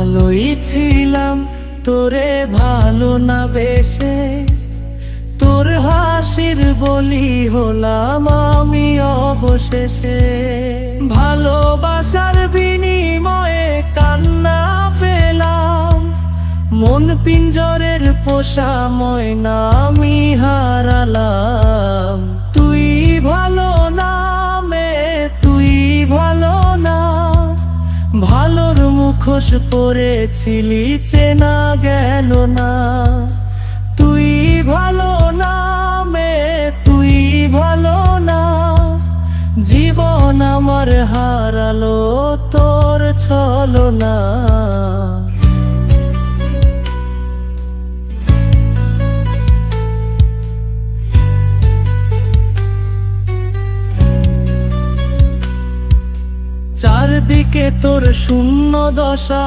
ভালোই ছিলাম তোরে ভালো না বেশে, তোর হাসির বলি হলাম আমি অবশেষে। ভালোবাসার বিনিময়ে কান্না পেলাম, মন পিঞ্জরের পোষা ময়না আমি হারালাম। তুই ভালো না মেয়ে, তুই ভালো না, ভালোর মুখোশ পরেছিলি চেনা গেল না। তুই ভালো না মেয়ে, তুই ভালো না, জীবন আমার হারালো তোর ছলনা। চারদিকে তোর শূন্য দশা,